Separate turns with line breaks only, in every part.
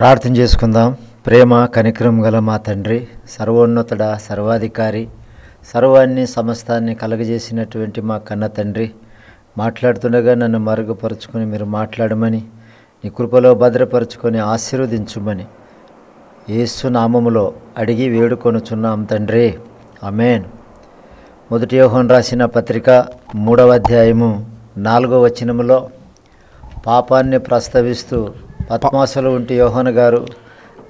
ప్రార్థన చేసుకుందాం. ప్రేమ కనికరం గల మా తండ్రి, సర్వోన్నతుడ, సర్వాధికారి, సర్వాన్ని సమస్తాన్ని కలగజేసినటువంటి మా కన్న తండ్రి, మాట్లాడుతుండగా నన్ను మరుగుపరుచుకొని మీరు మాట్లాడమని, నీ కృపలో భద్రపరుచుకొని ఆశీర్వదించుమని యేసు నామములో అడిగి వేడుకొనుచున్నాం తండ్రి, ఆమేన్. మొదటి యోహాను రాసిన పత్రిక 3వ అధ్యాయము 4వ వచనములో పాపాన్ని ప్రస్తావిస్తూ పద్మాసులో ఉంటే యోహాను గారు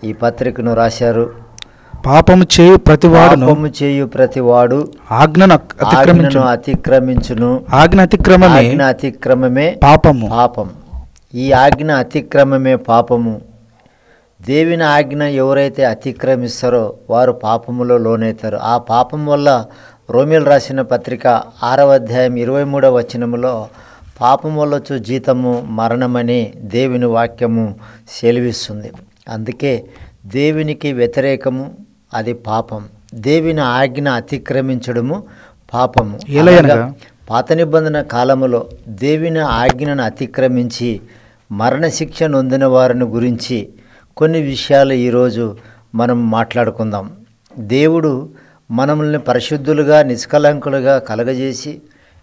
ఈ పత్రికను రాశారు.
పాపము చేయు ప్రతివాడు ఆజ్ఞను
అతిక్రమించును.
ఆజ్ఞ
అతిక్రమమే పాపం. ఈ ఆజ్ఞ అతిక్రమమే పాపము. దేవుని ఆజ్ఞ ఎవరైతే అతిక్రమిస్తారో వారు పాపములో లోనవుతారు. ఆ పాపం వల్ల రోమీయులు రాసిన పత్రిక 6వ అధ్యాయం 23వ వచనములో పాపం వల్ల వచ్చే జీతము మరణమని దేవుని వాక్యము సెలవిస్తుంది. అందుకే దేవునికి వ్యతిరేకము అది పాపం. దేవుని ఆజ్ఞ అతిక్రమించడము పాపము. పాత నిబంధన కాలములో దేవుని ఆజ్ఞను అతిక్రమించి మరణశిక్ష నొందిన వారిని గురించి కొన్ని విషయాలు ఈరోజు మనం మాట్లాడుకుందాం. దేవుడు మనల్ని పరిశుద్ధులుగా నిష్కలంకులుగా కలగజేసి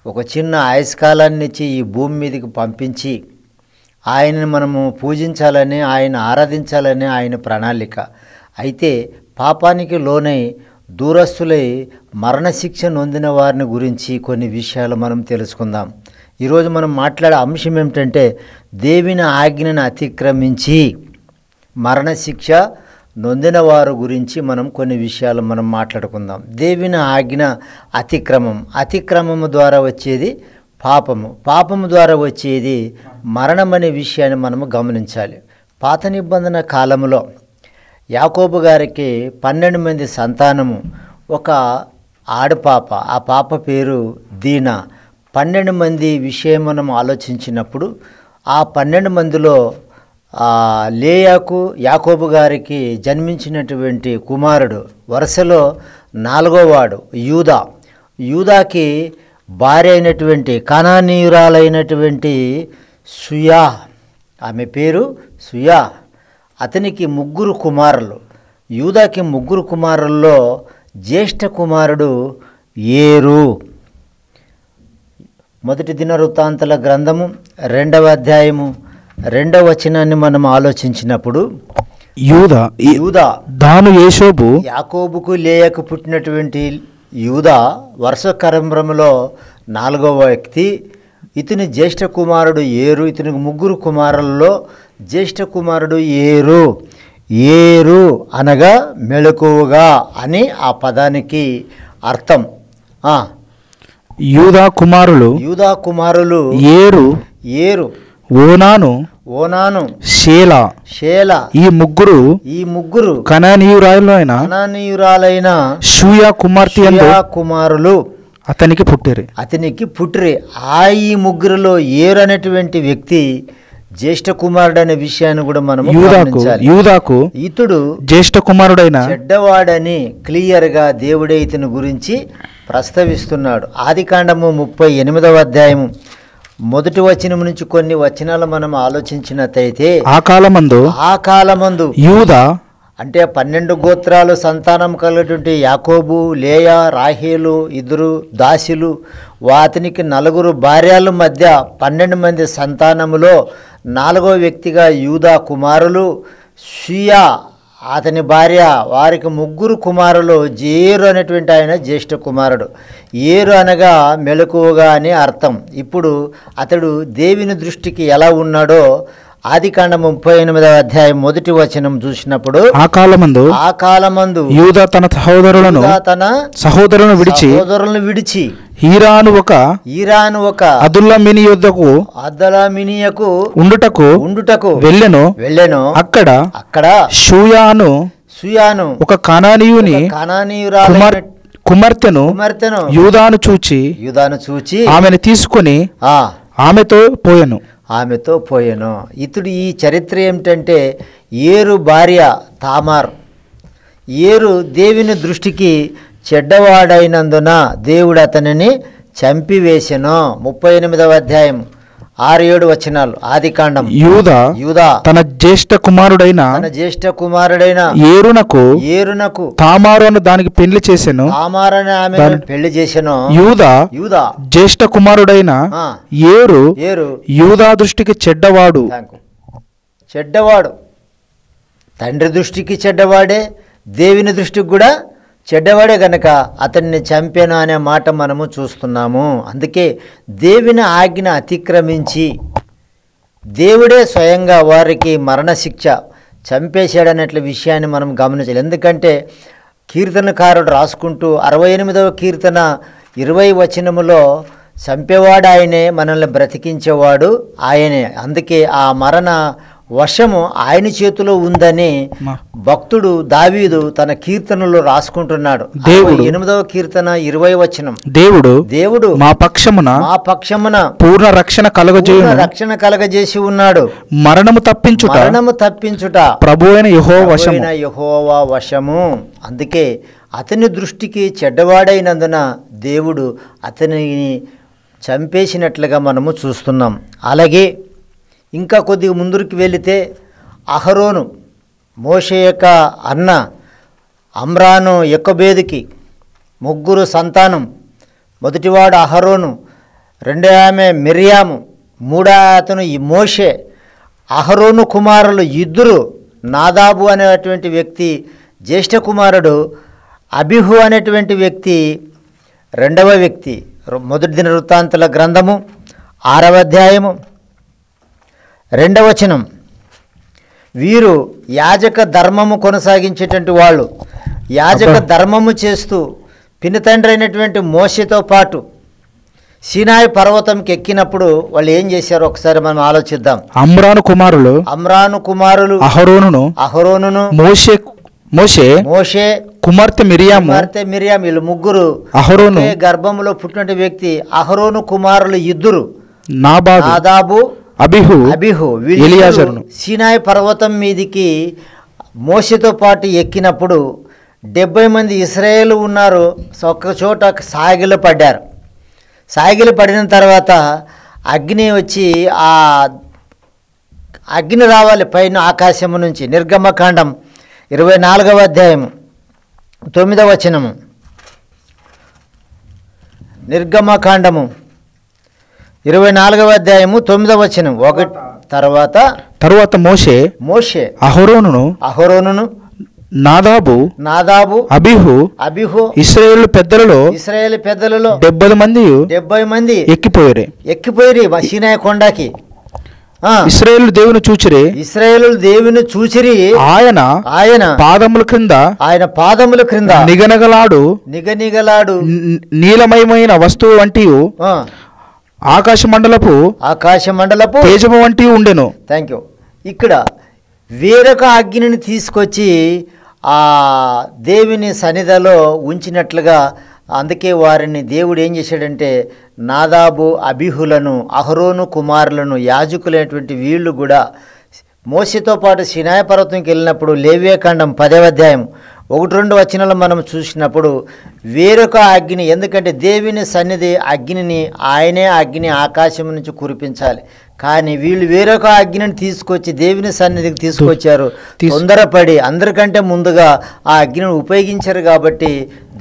ఒక చిన్న ఆయుష్కాలాన్ని ఇచ్చి ఈ భూమి మీదకి పంపించి ఆయనను మనము పూజించాలని, ఆయన ఆరాధించాలని ఆయన ప్రణాళిక. అయితే పాపానికి లోనై దూరస్తులై మరణశిక్ష నొందిన వారిని గురించి కొన్ని విషయాలు మనం తెలుసుకుందాం. ఈరోజు మనం మాట్లాడే అంశం ఏమిటంటే దేవుని ఆజ్ఞను అతిక్రమించి మరణశిక్ష నొందిన వారి గురించి మనం కొన్ని విషయాలు మనం మాట్లాడుకుందాం. దేవుని ఆజ్ఞ అతిక్రమము ద్వారా వచ్చేది పాపము. పాపము ద్వారా వచ్చేది మరణం అనే విషయాన్ని మనము గమనించాలి. పాత నిబంధన కాలంలో యాకోబు గారికి 12 మంది సంతానము, ఒక ఆడపాప, ఆ పాప పేరు దీనా. 12 మంది విషయం మనం ఆలోచించినప్పుడు ఆ 12 మందిలో లేయాకు యాకోబు గారికి జన్మించినటువంటి కుమారుడు వరుసలో 4వ వాడు యూదాకి భార్య అయినటువంటి కనానీయురాలైనటువంటి సుయా, ఆమె పేరు సుయా. అతనికి 3 కుమారులు. యూదాకి 3 కుమారుల్లో జ్యేష్ఠ కుమారుడు ఏరు. మొదటి దినవృత్తాంతాల గ్రంథము 2వ అధ్యాయము 2వ వచనాన్ని మనం ఆలోచించినప్పుడు యూదా
దాను యేషోబు
యాకోబుకు లేయకు పుట్టినటువంటి యూదా వర్షకరంభంలో 4వ వ్యక్తి. ఇతని జ్యేష్ఠ కుమారుడు ఏరు. ఇతనికి 3 కుమారులలో జ్యేష్ఠ కుమారుడు ఏరు అనగా మెలకువగా అని ఆ పదానికి అర్థం.
యూదా కుమారులు ఏరు ఓనాను షేలా ఈ ముగ్గురు కనానీయురాలైన షూయా కుమారులు అతనికి పుట్టిరి. ఈ ముగ్గురులో ఏరు అనేటువంటి వ్యక్తి జ్యేష్ఠ కుమారుడు అనే విషయాన్ని కూడా మనం యూదాకు
ఇతడు
జ్యేష్ఠ కుమారుడైన
చెడ్డవాడని క్లియర్ గా దేవుడే ఇతని గురించి ప్రస్తావిస్తున్నాడు. ఆదికాండము 38వ అధ్యాయము 1వ వచనం నుంచి కొన్ని వచనాలు మనం ఆలోచించినట్టయితే
ఆ కాలమందు
యూదా అంటే 12 గోత్రాలు సంతానం కలిగినటువంటి యాకోబు, లేయా, రాహేలు 2 దాసులు, అతనికి 4 భార్యల మధ్య 12 మంది సంతానములో 4వ వ్యక్తిగా యూదా కుమారులు షియా అతని భార్య. వారికి 3 కుమారులు. ఏరు అనేటువంటి ఆయన జ్యేష్ఠ కుమారుడు. ఏరు అనగా మెలకువగా అని అర్థం. ఇప్పుడు అతడు దేవుని దృష్టికి ఎలా ఉన్నాడో ఆదికాండం 38వ అధ్యాయం 1వ వచనం చూసినప్పుడు
ఆ కాలమందు యూదా తన సహోదరులను విడిచి హీరాను ఒక అదుల్లమినియకు ఉండుటకు వెళ్ళెను. అక్కడ షూయాను ఒక కనానీయురాలు కుమార్తెను యూదాను చూచి ఆమెను తీసుకొని ఆమెతో పోయెను. ఇతడు ఈ చరిత్ర ఏమిటంటే ఏరు భార్య తామార్. ఏరు దేవుని దృష్టికి చెడ్డవాడైనందున దేవుడు అతనిని చంపివేసెను. 38వ అధ్యాయం
6-7 వచనాలు ఆదికాండం.
యూదా తన జ్యేష్ఠ కుమారుడైన ఏరునకు తామారు అను దానికి పెళ్లి చేసెను.
పెళ్లి చేసెను.
యూదా జ్యేష్ఠ కుమారుడైన ఏరు యూదా దృష్టికి చెడ్డవాడు.
తండ్రి దృష్టికి చెడ్డవాడే, దేవుని దృష్టికి కూడా చెడ్డవాడే గనక అతన్ని చంపాను అనే మాట మనము చూస్తున్నాము. అందుకే దేవుని ఆజ్ఞ అతిక్రమించి దేవుడే స్వయంగా వారికి మరణశిక్ష చంపేశాడనేట్ల విషయాన్ని మనం గమనించాలి. ఎందుకంటే కీర్తనకారుడు రాసుకుంటూ 68వ కీర్తన 20 వచనములో చంపేవాడు ఆయనే, మనల్ని బ్రతికించేవాడు ఆయనే. అందుకే ఆ మరణ వశము ఆయన చేతిలో ఉందని భక్తుడు దావీదు తన కీర్తనలో రాసుకుంటున్నాడు. 8వ కీర్తన 20 వచనం, దేవుడు
మా పక్షమున పూర్ణ రక్షణ
కలగజేసి ఉన్నాడు.
మరణము
తప్పించుట
ప్రభువైన
యెహోవా వశము. అందుకే అతని దృష్టికి చెడ్డవాడైనందున దేవుడు అతనిని చంపేసినట్లుగా మనము చూస్తున్నాం. అలాగే ఇంకా కొద్దిగా ముందుకు వెళితే అహరోను, మోషే యొక్క అన్న అమ్రాను, యొకోబేదుకి 3 సంతానం. మొదటివాడు అహరోను, రెండో ఆమె మిర్యాము, మూడో అతను మోషే. అహరోను కుమారులు 2, నాదాబు అనేటువంటి వ్యక్తి జ్యేష్ఠ కుమారుడు, అబిహు అనేటువంటి వ్యక్తి రెండవ వ్యక్తి. మొదటి దినవృత్తాంతాల గ్రంథము 6వ అధ్యాయము 2వ వచనం. వీరు యాజక ధర్మము కొనసాగించేటువంటి వాళ్ళు. యాజక ధర్మము చేస్తూ పినతండ్రి అయినటువంటి మోషేతో పాటు సీనాయి పర్వతంకి ఎక్కినప్పుడు వాళ్ళు ఏం చేశారో ఒకసారి మనం ఆలోచిద్దాం.
అమ్రాను కుమారులు అహరోనును మోషే కుమార్తె మిరియాము
వీళ్ళు 3 అహరోను గర్భంలో పుట్టిన వ్యక్తి. అహరోను కుమారులు 2, నాదాబు, అబిహు. ఎలియాజరును సీనాయి పర్వతం మీదికి మోషేతో పాటు ఎక్కినప్పుడు 70 మంది ఇశ్రాయేలు ఉన్నారు. ఒక్క చోట సాగిలు పడిన తర్వాత అగ్ని వచ్చి ఆ అగ్ని రావాలి పైన ఆకాశము నుంచి. నిర్గమకాండం 24వ అధ్యాయము 9వ వచనము. నిర్గమకాండము 24వ అధ్యాయము 9వ వచనం. తర్వాత మోషే అహరోనును నాదాబు అబిహు ఇశ్రాయేలు పెద్దలలో 70 మంది ఎక్కిపోయారు సీనాయి కొండకి. ఇశ్రాయేలు దేవుని చూచిరి ఆయన పాదముల క్రింద నిగనిగలాడు నీలమయమైన వస్తువు వంటి ఆకాశ మండలపు తేజము వంటి ఉండెను. Thank you. ఇక్కడ వేరొక అగ్నిని తీసుకొచ్చి ఆ దేవుని సన్నిధిలో ఉంచినట్లుగా. అందుకే వారిని దేవుడు ఏం చేశాడంటే నాదాబు, అబిహులను, అహరోను కుమారులను, యాజకులైనటువంటి వీళ్ళు కూడా మోషేతో పాటు సీనాయి పర్వతంకి వెళ్ళినప్పుడు లేవియాకాండం 10వ అధ్యాయం 1-2 వచనాలు మనం చూసినప్పుడు వేరొక అగ్ని. ఎందుకంటే దేవుని సన్నిధి అగ్నిని ఆయనే అగ్ని ఆకాశం నుంచి కురిపించాలి. కానీ వీళ్ళు వేరొక అగ్నిని తీసుకొచ్చి దేవుని సన్నిధికి తీసుకొచ్చారు. తొందరపడి అందరికంటే ముందుగా ఆ అగ్నిని ఉపయోగించారు కాబట్టి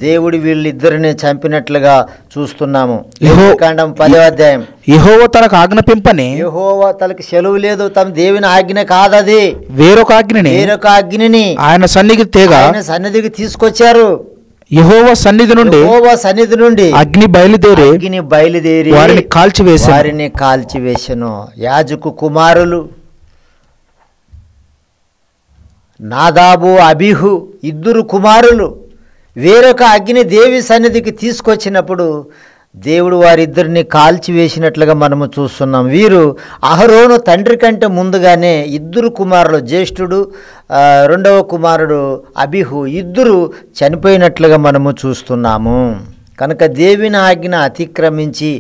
దేవుడు వీళ్ళిద్దరిని చంపినట్లుగా చూస్తున్నాము. లేవియాకాండం 10వ అధ్యాయం.
యెహోవా తనకు ఆజ్ఞాపింపని,
యెహోవా తనకు సెలవు లేదు, తమ దేవుని ఆజ్ఞ కాదది,
వేరొక అగ్నిని ఆయన సన్నిధికి తీసుకొచ్చారు. యెహోవా సన్నిధి నుండి అగ్ని బయలుదేరి వారిని
కాల్చివేసెను. యాజకు కుమారులు నాదాబు, అబిహు 2 కుమారులు వేరొక అగ్ని దేవి సన్నిధికి తీసుకొచ్చినప్పుడు దేవుడు వారిద్దరిని కాల్చివేసినట్లుగా మనము చూస్తున్నాం. వీరు అహరోను తండ్రి కంటే ముందుగానే 2 కుమారులు, జ్యేష్ఠుడు రెండవ కుమారుడు అబిహు 2 చనిపోయినట్లుగా మనము చూస్తున్నాము. కనుక దేవుని ఆజ్ఞ అతిక్రమించి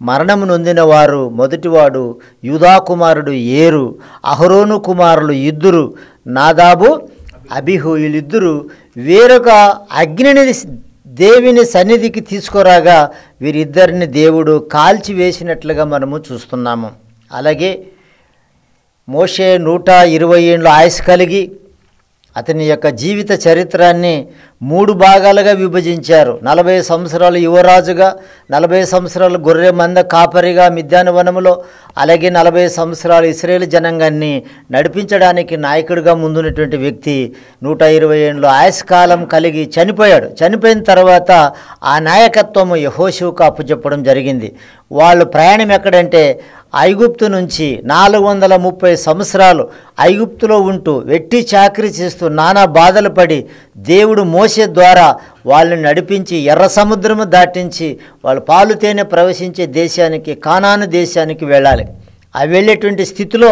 మరణము నొందిన వారు మొదటివాడు యూదా కుమారుడు ఏరు, అహరోను కుమారులు 2 నాదాబు, అబిహు. వీళ్ళిద్దరూ వేరొక అగ్నిని దేవుని సన్నిధికి తీసుకురాగా వీరిద్దరిని దేవుడు కాల్చివేసినట్లుగా మనము చూస్తున్నాము. అలాగే మోషే 120 ఏండ్లు ఆయుష్ కలిగి అతని యొక్క జీవిత చరిత్రాన్ని 3 భాగాలుగా విభజించారు. 40 సంవత్సరాలు యువరాజుగా, 40 సంవత్సరాలు గొర్రె మంద కాపరిగా మిద్యాను వనములో, అలాగే 40 సంవత్సరాలు ఇశ్రాయేలు జనాంగాన్ని నడిపించడానికి నాయకుడిగా ముందున్నటువంటి వ్యక్తి 120 ఏండ్లు ఆయుష్కాలం కలిగి చనిపోయాడు. చనిపోయిన తర్వాత ఆ నాయకత్వం యెహోషువకు అప్పచెప్పడం జరిగింది. వాళ్ళు ప్రయాణం ఎక్కడంటే ఐగుప్తు నుంచి 430 సంవత్సరాలు ఐగుప్తులో ఉంటూ వెట్టి చాకరీ చేస్తూ నానా బాధలు పడి దేవుడు మోషే ద్వారా వాళ్ళని నడిపించి ఎర్ర సముద్రము దాటించి వాళ్ళు పాలు తేనె ప్రవేశించే దేశానికి, కానాను దేశానికి వెళ్ళాలి. ఆ వెళ్ళేటువంటి స్థితిలో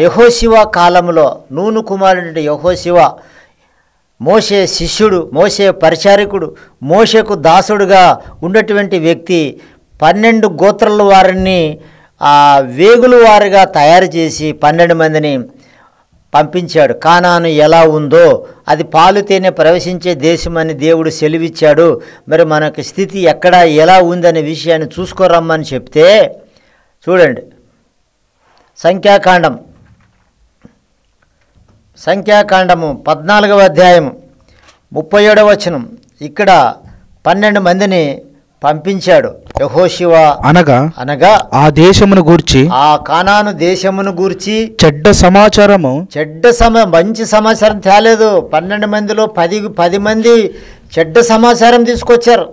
యెహోషువ కాలంలో నూను కుమారుడు యెహోషువ మోషే శిష్యుడు, మోషే పరిచారకుడు, మోషేకు దాసుడుగా ఉన్నటువంటి వ్యక్తి 12 గోత్రాల వారిని వేగుల వారిగా తయారు చేసి 12 మందిని పంపించాడు. కానాను ఎలా ఉందో అది పాలు తేనె ప్రవేశించే దేశమని దేవుడు సెలవిచ్చాడు. మరి మనకు స్థితి ఎక్కడ ఎలా ఉందనే విషయాన్ని చూసుకోరమ్మని చెప్తే చూడండి, సంఖ్యాకాండము 14వ అధ్యాయము 37వ వచనం. ఇక్కడ 12 మందిని పంపించాడు యెహోషువ. అనగా
ఆ దేశమును గూర్చి,
ఆ కానాను దేశమును గూర్చి మంచి సమాచారం తేలేదు. 12 మందిలో 10 మంది చెడ్డ సమాచారం తీసుకొచ్చారు.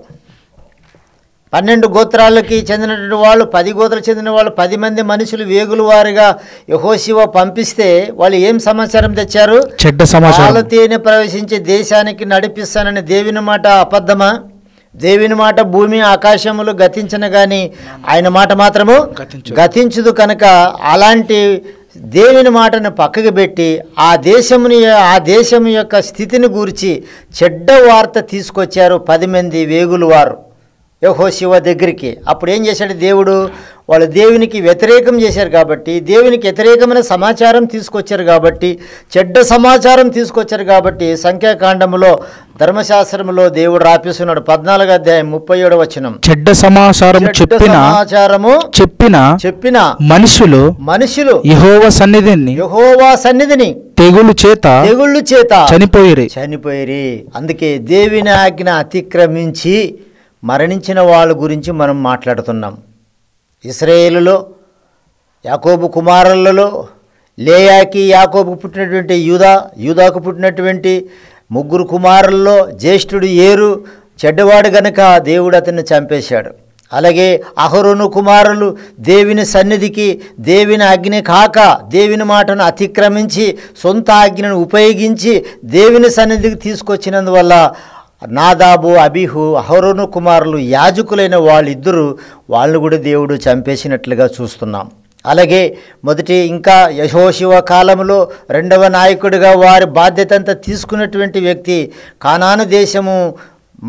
12 గోత్రాలకి చెందినటువంటి వాళ్ళు, 10 గోత్రాలకు చెందిన వాళ్ళు 10 మంది మనుషులు వేగుల వారిగా యెహోషువ పంపిస్తే వాళ్ళు ఏం సమాచారం తెచ్చారు?
చెడ్డ సమాచారం.
పాలు తేనె ప్రవేశించే దేశానికి నడిపిస్తానని దేవుని మాట అబద్ధమా? దేవుని మాట భూమి ఆకాశములు గతించను కానీ ఆయన మాట మాత్రము గతించదు. కనుక అలాంటి దేవుని మాటను పక్కకు పెట్టి ఆ దేశము యొక్క స్థితిని గూర్చి చెడ్డ వార్త తీసుకొచ్చారు 10 మంది వేగులు వారు యెహోషువ దగ్గరికి. అప్పుడు ఏం చేశాడు దేవుడు? వాళ్ళు దేవునికి వ్యతిరేకం చేశారు కాబట్టి, దేవునికి వ్యతిరేకమైన సమాచారం తీసుకొచ్చారు కాబట్టి, చెడ్డ సమాచారం తీసుకొచ్చారు కాబట్టి సంఖ్యాకాండములో ధర్మశాస్త్రములో దేవుడు రాపిస్తున్నాడు 14వ అధ్యాయం 37వ వచనం.
చెడ్డ సమాచారము చెప్పిన మనుషులు యెహోవా సన్నిధిని తెగుళ్ళు చేత చనిపోయిరి. అందుకే దేవుని ఆజ్ఞ అతిక్రమించి మరణించిన వాళ్ళ గురించి మనం మాట్లాడుతున్నాం. ఇశ్రాయేలులో యాకోబు కుమారులలో లేయాకి యాకోబుకు పుట్టినటువంటి యూదాకు పుట్టినటువంటి 3 కుమారుల్లో జ్యేష్ఠుడు ఏరు చెడ్డవాడు గనుక దేవుడు అతన్ని చంపేశాడు. అలాగే అహరోను కుమారులు దేవుని సన్నిధికి దేవుని ఆజ్ఞ కాక దేవుని మాటను అతిక్రమించి సొంత ఆజ్ఞను ఉపయోగించి దేవుని సన్నిధికి తీసుకొచ్చినందువల్ల నాదాబు అబీహు అహరోను కుమారులు యాజకులైన వాళ్ళను కూడా దేవుడు చంపేసినట్లుగా చూస్తున్నాం. అలాగే ఇంకా యెహోషువ కాలంలో 2వ నాయకుడిగా వారి బాధ్యత అంతా తీసుకున్నటువంటి వ్యక్తి కానాను దేశము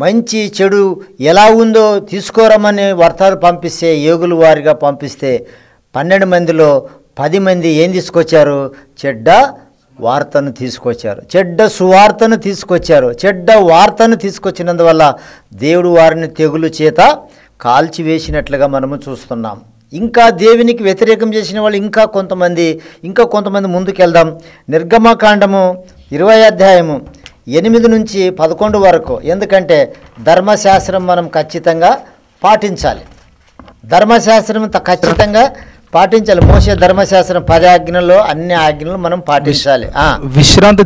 మంచి చెడు ఎలా ఉందో తీసుకోరమని వార్తలు పంపిస్తే, ఏగులు వారిగా పంపిస్తే 12 మందిలో 10 మంది ఏం తీసుకొచ్చారు? చెడ్డ వార్తను తీసుకొచ్చారు, చెడ్డ సువార్తను తీసుకొచ్చారు. చెడ్డ వార్తను తీసుకొచ్చినందువల్ల దేవుడు వారిని తెగులు చేత కాల్చివేసినట్లుగా మనము చూస్తున్నాం. ఇంకా దేవునికి వ్యతిరేకం చేసిన వాళ్ళు ఇంకా కొంతమంది ముందుకెళ్దాం. నిర్గమకాండము 20వ అధ్యాయము 8 నుంచి 11 వరకు. ఎందుకంటే ధర్మశాస్త్రం మనం ఖచ్చితంగా పాటించాలి. పాటించాలి. మోషే ధర్మశాస్త్రం 10 ఆజ్ఞల్లో అన్ని ఆజ్ఞలు మనం పాటించాలి. విశ్రాంతి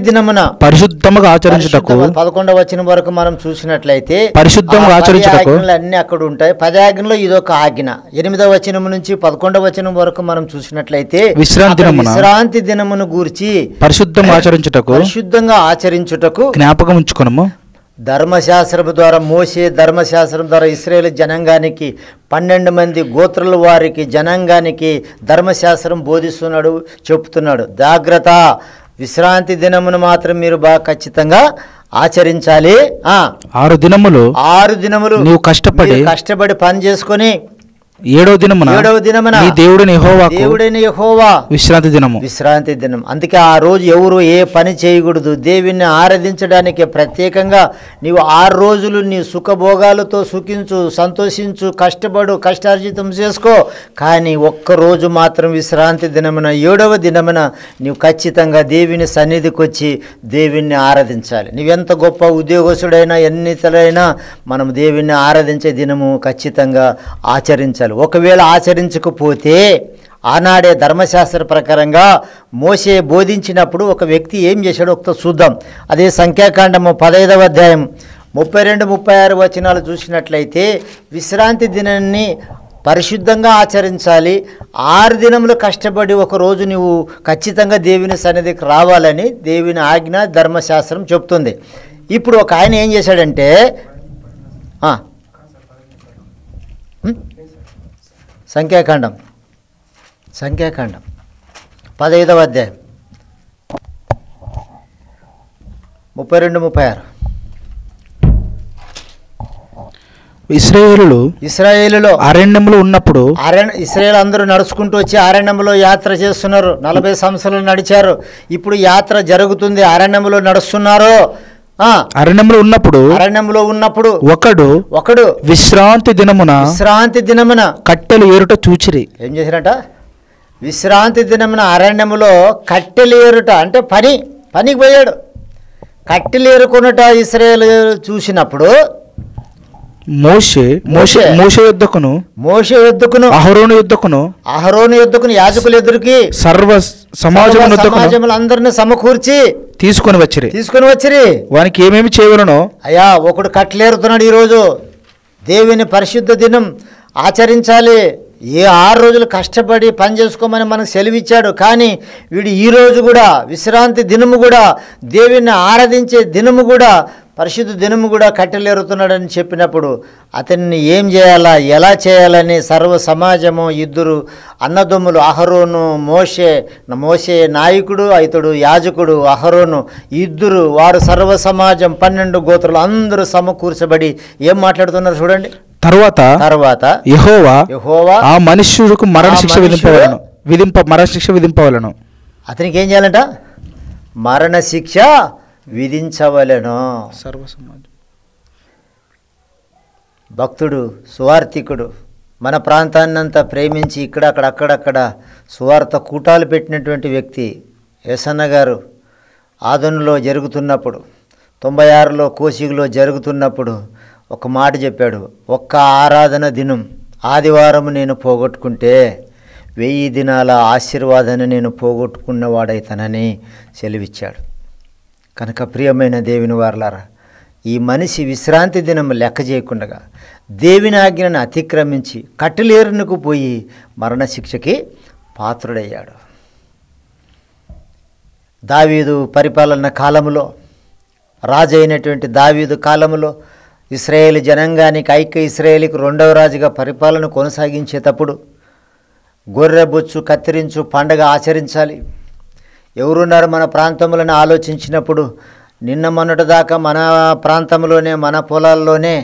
దినమున పరిశుద్ధముగా ఆచరించుటకు
11వ వచనం వరకు మనం చూసినట్లయితే
పరిశుద్ధంగా ఆచరించుటకు
అన్ని అక్కడ ఉంటాయి. 10 ఆజ్ఞలో ఇదొక ఆజ్ఞ. 8వ వచనం నుంచి 11వ వచనం వరకు మనం చూసినట్లయితే విశ్రాంతి దినమును గూర్చి పరిశుద్ధంగా ఆచరించుటకు
జ్ఞాపకం ఉంచుకొనుము.
ధర్మశాస్త్రం ద్వారా మోషే ధర్మశాస్త్రం ద్వారా ఇశ్రాయేలు జనాంగానికి 12 మంది గోత్రుల వారికి జనాంగానికి ధర్మశాస్త్రం బోధిస్తున్నాడు, చెప్తున్నాడు. జాగ్రత్త, విశ్రాంతి దినమును మాత్రం మీరు బాగా ఖచ్చితంగా ఆచరించాలి.
6 దినములు
నీవు కష్టపడి పని చేసుకొని
ఏడవ దినమున నీ దేవుడైన యెహోవాకు విశ్రాంతి దినం. అందుకే ఆ రోజు ఎవరు ఏ పని చేయకూడదు. దేవుణ్ణి ఆరాధించడానికి ప్రత్యేకంగా నీవు 6 రోజులు నీ సుఖభోగాలతో సుఖించు, సంతోషించు, కష్టార్జితం చేసుకో. కానీ ఒక్కరోజు మాత్రం విశ్రాంతి దినమున 7వ దినమున నీవు ఖచ్చితంగా దేవుని సన్నిధికి వచ్చి దేవుణ్ణి ఆరాధించాలి. నీవెంత గొప్ప ఉద్యోగస్తుడైనా ఎన్నితలైనా మనం దేవుణ్ణి ఆరాధించే దినము ఖచ్చితంగా ఆచరించాలి. ఒకవేళ ఆచరించకపోతే ఆనాడే ధర్మశాస్త్ర ప్రకారంగా మోషే బోధించినప్పుడు ఒక వ్యక్తి ఏం చేశాడో ఒకసారి చూద్దాం. అదే సంఖ్యాకాండము 15వ అధ్యాయం 32-36 వచనాలు చూసినట్లయితే విశ్రాంతి దినాన్ని పరిశుద్ధంగా ఆచరించాలి. 6 దినములు కష్టపడి ఒకరోజు నువ్వు ఖచ్చితంగా దేవుని సన్నిధికి రావాలని దేవుని ఆజ్ఞ ధర్మశాస్త్రం చెప్తుంది. ఇప్పుడు ఒక ఆయన ఏం చేశాడంటే సంఖ్యాకాండం 15వ అధ్యాయం 32-36 ఇశ్రాయేలులో అరణ్యంలో ఉన్నప్పుడు ఇశ్రాయేలు అందరూ నడుచుకుంటూ వచ్చి అరణ్యంలో యాత్ర చేస్తున్నారు. 40 సంవత్సరాలు నడిచారు. ఇప్పుడు యాత్ర జరుగుతుంది. అరణ్యంలో నడుస్తున్నారు. అరణ్యంలో ఉన్నప్పుడు ఒకడు విశ్రాంతి దినమున కట్టెలు ఏరుట చూచిరి. ఏం చేశారట? విశ్రాంతి దినమున అరణ్యములో కట్టెలు ఏరుట అంటే పనికి పోయాడు. కట్టెలు ఏరుకున్నట ఇశ్రాయేలు చూసినప్పుడు మోషే యుద్ధకును అహరోను యుద్ధకును యాజకుల ఎదురుకి సర్వ సమాజములందరినీ సమకూర్చి తీసుకొని వచ్చిరి. వానికి ఏమేమి చేయవలనో అయ్యా ఒకడు కట్టలేరుతున్నాడు. ఈరోజు దేవుని పరిశుద్ధ దినం ఆచరించాలి. 6 రోజులు కష్టపడి పని చేసుకోమని మనకు సెలవిచ్చాడు. కానీ వీడు ఈరోజు కూడా విశ్రాంతి దినము కూడా దేవుని ఆరాధించే దినము కూడా పరిశుద్ధ దినము కూడా కట్టెలేరుతున్నాడని చెప్పినప్పుడు అతన్ని ఏం చేయాలా, ఎలా చేయాలని సర్వ సమాజము, 2 అన్నదమ్ములు అహరోను మోషే నాయకుడు, ఇతడు యాజకుడు అహరోను, 2 వారు సర్వ సమాజం 12 గోత్రులు అందరూ సమకూర్చబడి ఏం మాట్లాడుతున్నారు చూడండి. తర్వాత యెహోవా ఆ మనుష్యుడికి మరణశిక్ష విధింపవలను. అతనికి ఏం చేయాలంట? మరణశిక్ష విధించవలెను. సర్వసమాజం భక్తుడు, సువార్థికుడు, మన ప్రాంతాన్నంతా ప్రేమించి అక్కడక్కడ సువార్త కూటాలు పెట్టినటువంటి వ్యక్తి యెసన్న గారు ఆదోనులో జరుగుతున్నప్పుడు, 96లో కోసిగిలో జరుగుతున్నప్పుడు ఒక మాట చెప్పాడు. ఒక్క ఆరాధన దినం ఆదివారం నేను పోగొట్టుకుంటే 1000 దినాల ఆశీర్వాదాన్ని నేను పోగొట్టుకున్నవాడైతానని సెలవిచ్చాడు. కనుక ప్రియమైన దేవుని వారలారా, ఈ మనిషి విశ్రాంతి దినం లెక్క చేయకుండా దేవుని ఆజ్ఞను అతిక్రమించి కట్టెలేరునకు పోయి మరణశిక్షకి పాత్రుడయ్యాడు. దావీదు పరిపాలన కాలంలో, రాజు అయినటువంటి దావీదు కాలంలో ఇశ్రాయేలు జనాంగానికి, ఐక్య ఇశ్రాయేలుకి 2వ రాజుగా పరిపాలన కొనసాగించేటప్పుడు గొర్రెబొచ్చు కత్తిరించు పండగ ఆచరించాలి. ఎవరున్నారు మన ప్రాంతంలోనే ఆలోచించినప్పుడు నిన్న మొన్నటి దాకా మన ప్రాంతంలోనే, మన పొలాల్లోనే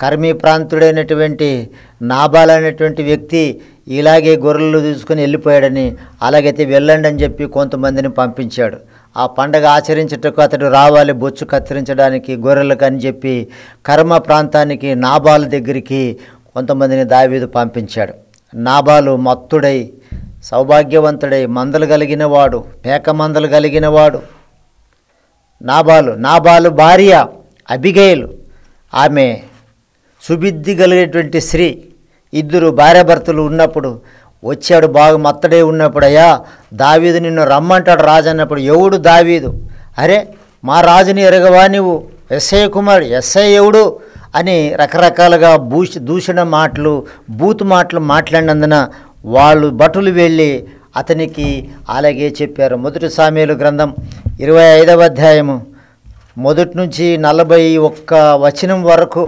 కర్మీ ప్రాంతుడైనటువంటి నాబాల్ అనేటువంటి వ్యక్తి ఇలాగే గొర్రెలు తీసుకొని వెళ్ళిపోయాడని, అలాగైతే వెళ్ళండి అని చెప్పి కొంతమందిని పంపించాడు. ఆ పండగ ఆచరించటకు అతడు రావాలి బొచ్చు కత్తిరించడానికి గొర్రెలకు అని చెప్పి కర్మ ప్రాంతానికి నాబాల్ దగ్గరికి కొంతమందిని దావీదు పంపించాడు. నాబాలు మత్తుడై సౌభాగ్యవంతుడై మందలు కలిగినవాడు, పేక మందలు కలిగినవాడు. నాబాలు భార్య అబిగైలు, ఆమె సుబుద్ధి కలిగినటువంటి స్త్రీ. 2 భార్యాభర్తలు ఉన్నప్పుడు వచ్చాడు, బాగా మత్తడే ఉన్నప్పుడు, అయ్యా దావీదు నిన్ను రమ్మంటాడు రాజు అన్నప్పుడు, ఎవడు దావీదు? అరే మా రాజుని ఎరగవా నువ్వు? ఎస్ఐ కుమారుడు, ఎస్ఐ ఎవడు అని రకరకాలుగా దూషణ మాటలు, బూతు మాటలు మాట్లాడినందున వాళ్ళు భటులు వెళ్ళి అతనికి అలాగే చెప్పారు. 1 సామెయేలు గ్రంథం 25వ అధ్యాయము 1 నుంచి 41 వచనం వరకు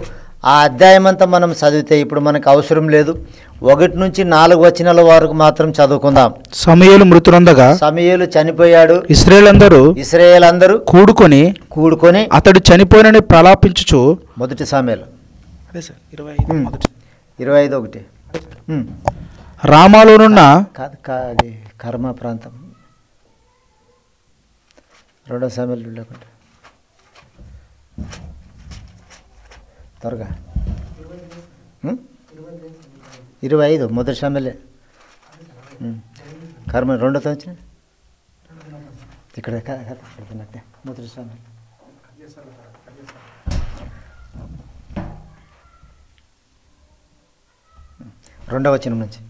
ఆ అధ్యాయం అంతా మనం చదివితే ఇప్పుడు మనకు అవసరం లేదు. 1 నుంచి 4 వచనాల వరకు మాత్రం చదువుకుందాం. సమూయేలు మృతునందగా, సమూయేలు చనిపోయాడు. ఇశ్రాయేలందరూ కూడుకొని అతడు చనిపోయినని ప్రలాపించుచు. 1 సామెయేలు 25:1 రామాలోనున్న
అది కర్మ ప్రాంతం 2 సమయాలు లేకుండా త్వరగా 25 మొదటి సమయలే కర్మ 2తో వచ్చిన ఇక్కడ కడుతున్నట్టే మొదటి సమయం 2వ వచనం నుంచి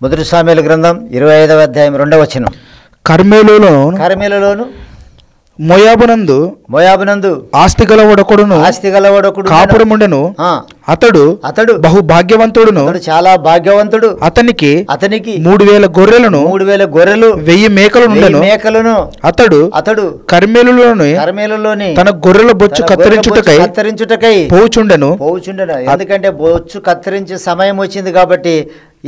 మొదటి సామెల గ్రంథం 25వ అధ్యాయం 2వ వచనం. కర్మెలులోను మోయాబునందు ఆస్తి గలవాడొకడును కాపురముండెను. అతడు బహు భాగ్యవంతుడును, చాలా భాగ్యవంతుడు. అతనికి 3000 గొర్రెలను 1000 మేకలను అతడు కర్మెలులోని తన గొర్రెల బొచ్చు కత్తిరించుటకై పోవుచుండెను. ఎందుకంటే బొచ్చు కత్తిరించే సమయం వచ్చింది కాబట్టి.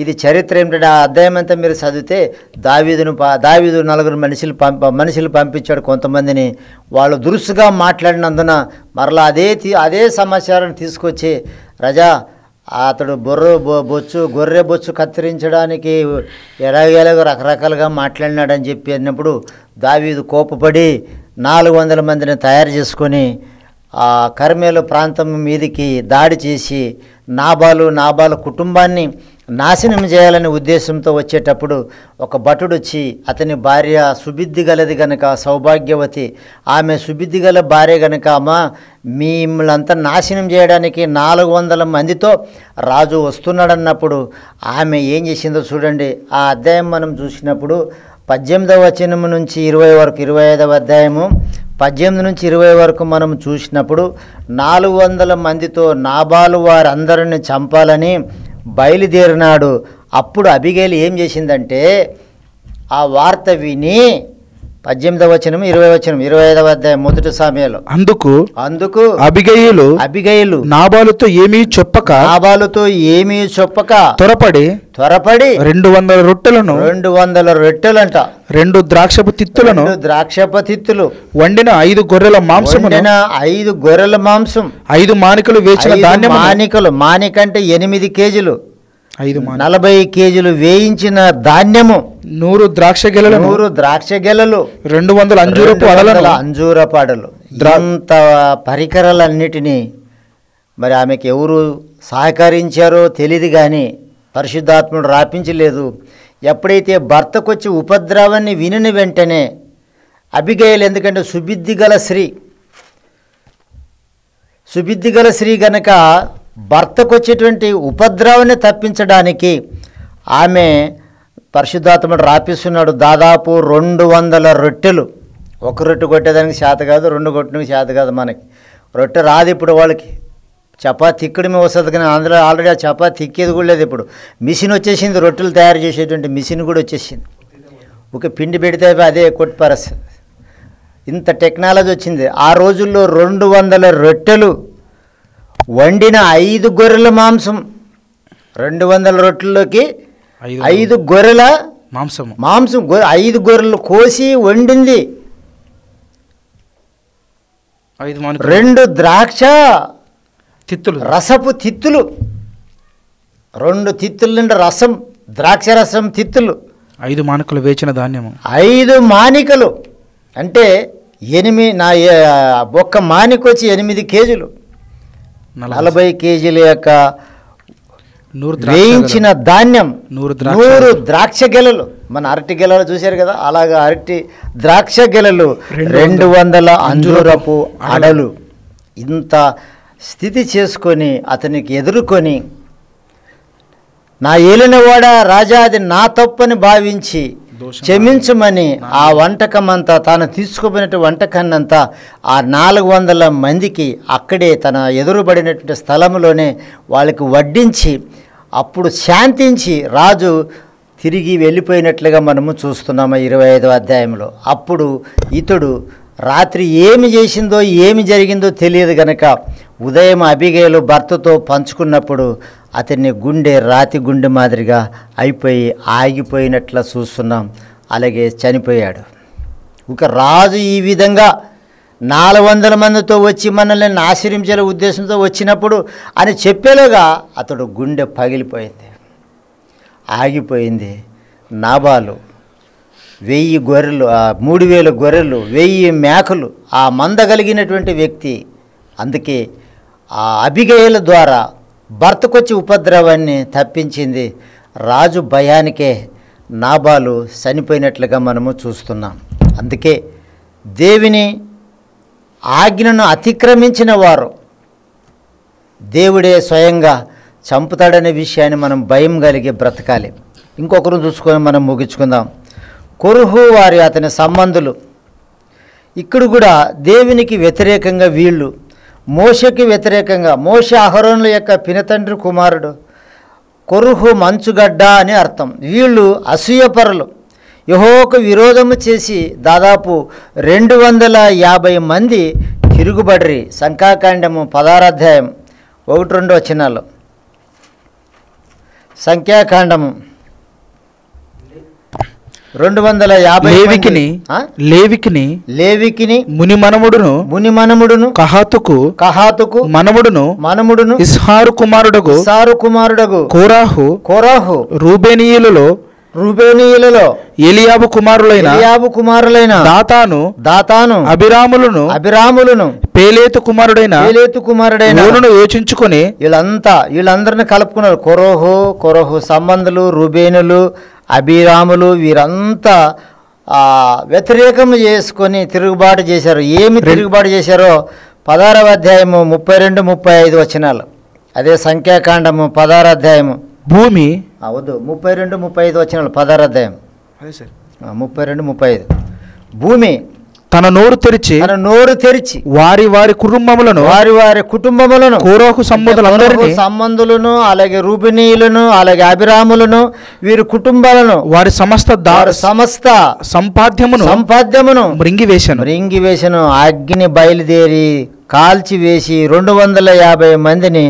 ఇది చరిత్ర ఏమిటంటే ఆ అధ్యాయం అంతా మీరు చదివితే దావీదు 4 మనుషులు పంపించాడు కొంతమందిని. వాళ్ళు దురుసుగా మాట్లాడినందున మరలా అదే సమాచారాన్ని తీసుకొచ్చి రజా అతడు గొర్రె బొచ్చు కత్తిరించడానికి ఎలాగేలాగో రకరకాలుగా మాట్లాడినాడని చెప్పి అన్నప్పుడు దావీదు కోపపడి 400 మందిని తయారు చేసుకొని ఆ కర్మెలు ప్రాంతం మీదికి దాడి చేసి నాబాలు కుటుంబాన్ని నాశనం చేయాలనే ఉద్దేశంతో వచ్చేటప్పుడు ఒక భటుడు వచ్చి అతని భార్య సుబుద్ధి గలది గనక, సౌభాగ్యవతి, ఆమె సుబుద్ధి గల భార్య గనక, అమ్మా మిమ్మల్ని నాశనం చేయడానికి 400 మందితో రాజు వస్తున్నాడన్నప్పుడు ఆమె ఏం చేసిందో చూడండి. ఆ అధ్యాయం మనం చూసినప్పుడు 18వ వచనం నుంచి 20 వరకు, 25వ అధ్యాయము 18 నుంచి 20 వరకు మనం చూసినప్పుడు 400 మందితో నాబాలు వారందరిని చంపాలని బయలుదేరినాడు. అప్పుడు అబిగైలు ఏం చేసిందంటే ఆ వార్త విని 18వ వచనం 20వ వచనం 25వ అధ్యాయం మొదటి సమయంలో అందుకు అబిగైలు నాబాలుతో ఏమీ చెప్పక త్వరపడి 200 రొట్టెలంట 2 ద్రాక్షపు తిత్తులు వండిన 5 గొర్రెల మాంసం 5 మానికలు వేచిన ధాన్యం, మానికంటే 8 కేజీలు 40 కేజీలు వేయించిన ధాన్యము, 100 ద్రాక్ష గెలలు 200 అంజూరపు అడలు. ఇంత పరికరాలన్నిటినీ మరి ఆమెకి ఎవరు సహకరించారో తెలియదు కానీ పరిశుద్ధాత్ముడు రాపించలేదు. ఎప్పుడైతే భర్తకొచ్చి ఉపద్రవాన్ని వినిన వెంటనే అబిగైలు, ఎందుకంటే సుబుద్ధి గల స్త్రీ గనక భర్తకు వచ్చేటువంటి ఉపద్రవాన్ని తప్పించడానికి ఆమె పరిశుద్ధాత్ముడు రాపిస్తున్నాడు. దాదాపు 200 రొట్టెలు. ఒక రొట్టె కొట్టేదానికి చేత కాదు, 2 కొట్టడానికి చేత కాదు. మనకి రొట్టె రాదు ఇప్పుడు వాళ్ళకి, చపాతీ తిక్కడమే వస్తుంది కానీ అందులో ఆల్రెడీ ఆ చపాతీ తిక్కేది కూడా లేదు. ఇప్పుడు మిషన్ వచ్చేసింది, రొట్టెలు తయారు చేసేటువంటి మిషన్ కూడా వచ్చేసింది. ఒక పిండి పెడితే అదే కొట్టిపారేస్తుంది. ఇంత టెక్నాలజీ వచ్చింది. ఆ రోజుల్లో 200 రొట్టెలు వండిన 5 గొర్రెల మాంసం, 200 రొట్టెల్లోకి 5 గొర్రెల మాంసం 5 గొర్రెలు కోసి వండింది. 2 ద్రాక్ష రసపు తిత్తులు, 2 తిత్తుల నుండి రసం, ద్రాక్ష రసం తిత్తులు,
5 మానికలు వేచిన ధాన్యము,
5 మానికలు అంటే 8 ఒక్క మానిక వచ్చి 8 కేజీలు, 40 కేజీల యొక్క వేయించిన ధాన్యం, 100 ద్రాక్ష గెలలు. మన అరటి గెలలు చూశారు కదా, అలాగా అరటి ద్రాక్ష గెలలు, 200 అంజూరపు అడలు. ఇంత స్థితి చేసుకొని అతనికి ఎదుర్కొని, నా ఏలినవాడ రాజా అది నా తప్పని భావించి క్షమించమని ఆ వంటకమంతా, తాను తీసుకుపోయినటువంటి వంటకాన్నంతా ఆ 400 మందికి అక్కడే తన ఎదురుబడినటువంటి స్థలంలోనే వాళ్ళకి వడ్డించి అప్పుడు శాంతించి రాజు తిరిగి వెళ్ళిపోయినట్లుగా మనము చూస్తున్నాము 25వ అధ్యాయంలో. అప్పుడు ఇతడు రాత్రి ఏమి చేసిందో ఏమి జరిగిందో తెలియదు గనక ఉదయం అబిగైలు భర్తతో పంచుకున్నప్పుడు అతన్ని రాతి గుండె మాదిరిగా అయిపోయి ఆగిపోయినట్లా చూస్తున్నాం. అలాగే చనిపోయాడు. ఇక రాజు ఈ విధంగా 400 మందితో వచ్చి మనల్ని ఆశ్రయించే ఉద్దేశంతో వచ్చినప్పుడు అని చెప్పేలోగా అతడు గుండె పగిలిపోయింది, ఆగిపోయింది. నాబాలు 1000 గొర్రెలు, 3000 గొర్రెలు, 1000 మేకలు, ఆ మంద కలిగినటువంటి వ్యక్తి. అందుకే ఆ అబిగయల ద్వారా భర్తకొచ్చి ఉపద్రవాన్ని తప్పించింది. రాజు భయానికే నాబాలు చనిపోయినట్లుగా మనము చూస్తున్నాం. అందుకే దేవుని ఆజ్ఞను అతిక్రమించిన వారు దేవుడే స్వయంగా చంపుతాడనే విషయాన్ని మనం భయం కలిగి బ్రతకాలి. ఇంకొకరు చూసుకొని మనం ముగించుకుందాం. కొరుహు వారి అతని సంబంధులు. ఇక్కడ కూడా దేవునికి వ్యతిరేకంగా వీళ్ళు, మోషకి వ్యతిరేకంగా. మోషే అహరోనుల యొక్క పినతండ్రి కుమారుడు. కొరుహు మంచుగడ్డ అని అర్థం. వీళ్ళు అసూయపరులు, యెహోవాకు విరోధము చేసి దాదాపు 250 మంది తిరుగుబడిరి. సంఖ్యాకాండము 16వ అధ్యాయం 1-2 వచనాలు. సంఖ్యాకాండము 250 లేవికిని మునిమనముడును కహాతుకు మనముడును
ఇస్హారు కుమారుడగు
కోరాహు రూబేనీయులలో ఎలియాబు కుమారులైన దాతాను అబిరాములను పేలేతు కుమారుడైన
యోచించుకొని
వీళ్ళందరిని కలుపుకున్నారు. కొరహు సంబంధులు, రూబేనులు, అబిరాములు వీరంతా వ్యతిరేకం చేసుకొని తిరుగుబాటు చేశారు. ఏమి తిరుగుబాటు చేశారో 16వ అధ్యాయము 32-35 వచనాలు. అదే సంఖ్యాకాండము 16వ అధ్యాయము.
భూమి
32-35 వచనాలు. 16వ అధ్యాయం 32-35. భూమి
తన నోరు తెరిచి వారి కుటుంబములను కోరహు
సంబంధులను, అలాగే రూబినీయులను, అలాగే అబిరాములను, వీరి కుటుంబాలను,
వారి సమస్త సంపాద్యమును
మృంగివేశను. అగ్ని బయలుదేరి కాల్చివేసి 250 మందిని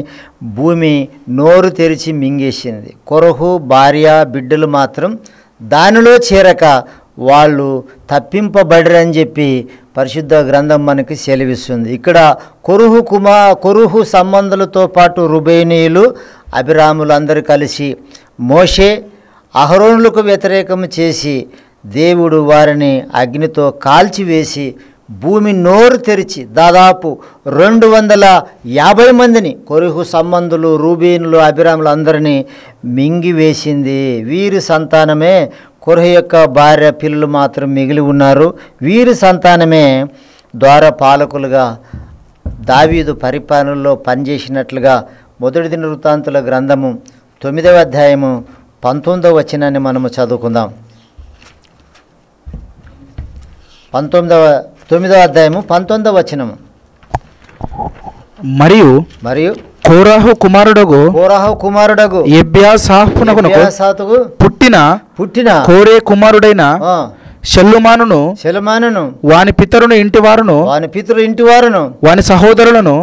భూమి నోరు తెరిచి మింగేసింది. కొరహు భార్య బిడ్డలు మాత్రం దానిలో చేరక వాళ్ళు తప్పింపబడిరని చెప్పి పరిశుద్ధ గ్రంథం మనకి సెలవిస్తుంది. ఇక్కడ కొరుహు సంబంధులతో పాటు రుబేనీయులు, అబిరాములు అందరూ కలిసి మోషే అహరోనులకు వ్యతిరేకం చేసి దేవుడు వారిని అగ్నితో కాల్చివేసి భూమి నోరు తెరిచి దాదాపు 250 మందిని, కొరుహు సంబంధులు, రూబేనులు, అబిరాములు అందరినీ మింగివేసింది. వీరి సంతానమే, కొరహు యొక్క భార్య పిల్లలు మాత్రం మిగిలి ఉన్నారు. వీరి సంతానమే ద్వారపాలకులుగా దావీదు పరిపాలనలో పనిచేసినట్లుగా 1 దినవృత్తాంతుల గ్రంథము 9వ అధ్యాయము 19వ వచనాన్ని మనము చదువుకుందాం. 9వ అధ్యాయము 19వ వచనము.
మరియు కోరాహు కుమారుడగు ఎబ్యాసాతుకు పుట్టిన కోరే కుమారుడైన షెల్లుమానును వాని పితరుని ఇంటివారును వాని సహోదరులను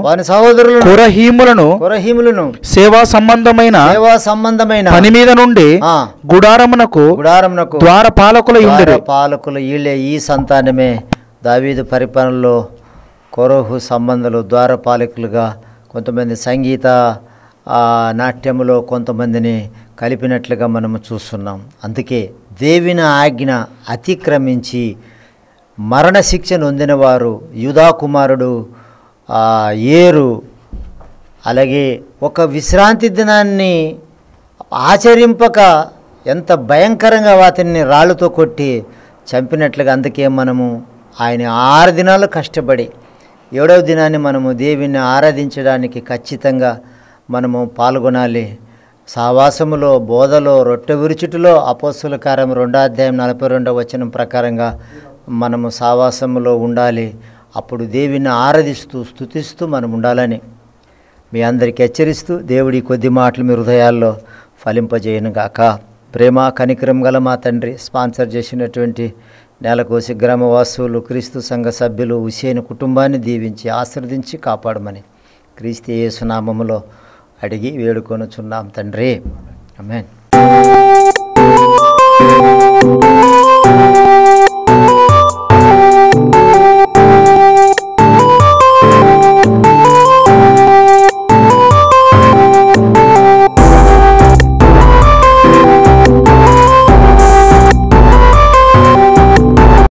కొరహీములను సేవా సంబంధమైన పని మీద నుండి గుడారమునకు ద్వారపాలకుల
వీళ్ళే. ఈ సంతానమే దావీదు పరిపాలనలో కొరహు సంబంధాలు ద్వారపాలకులుగా, కొంతమంది సంగీత నాట్యములో కొంతమందిని కలిపినట్లుగా మనము చూస్తున్నాం. అందుకే దేవుని ఆజ్ఞ అతిక్రమించి మరణశిక్ష నొందినవారు యూదా కుమారుడు ఏరు, అలాగే ఒక విశ్రాంతి దినాన్ని ఆచరింపక ఎంత భయంకరంగా వాటిని రాళ్ళతో కొట్టి చంపినట్లుగా. అందుకే మనము ఆయన 6 దినాలు కష్టపడి 7వ దినాన్ని మనము దేవుని ఆరాధించడానికి ఖచ్చితంగా మనము పాల్గొనాలి. సహవాసములో, బోధలో, రొట్టె విరుచుటిలో అపోస్తలుల కార్యం 2వ అధ్యాయం 42వ వచనం ప్రకారంగా మనము సహవాసములో ఉండాలి. అప్పుడు దేవుని ఆరాధిస్తూ స్తుతిస్తూ మనం ఉండాలని మీ అందరికీ హెచ్చరిస్తూ దేవుడి కొద్ది మాటలు మీ హృదయాల్లో ఫలింపజేయనుగాక. ప్రేమ కనికరం గల మా తండ్రి, స్పాన్సర్ చేసినటువంటి నేలకోసి గ్రామవాసులు, క్రీస్తు సంఘ సభ్యులు, హుసేను కుటుంబాన్ని దీవించి ఆశీర్వదించి కాపాడమని క్రీస్తు యేసు నామములో అడిగి వేడుకొనుచున్నాం తండ్రి. ఆమేన్.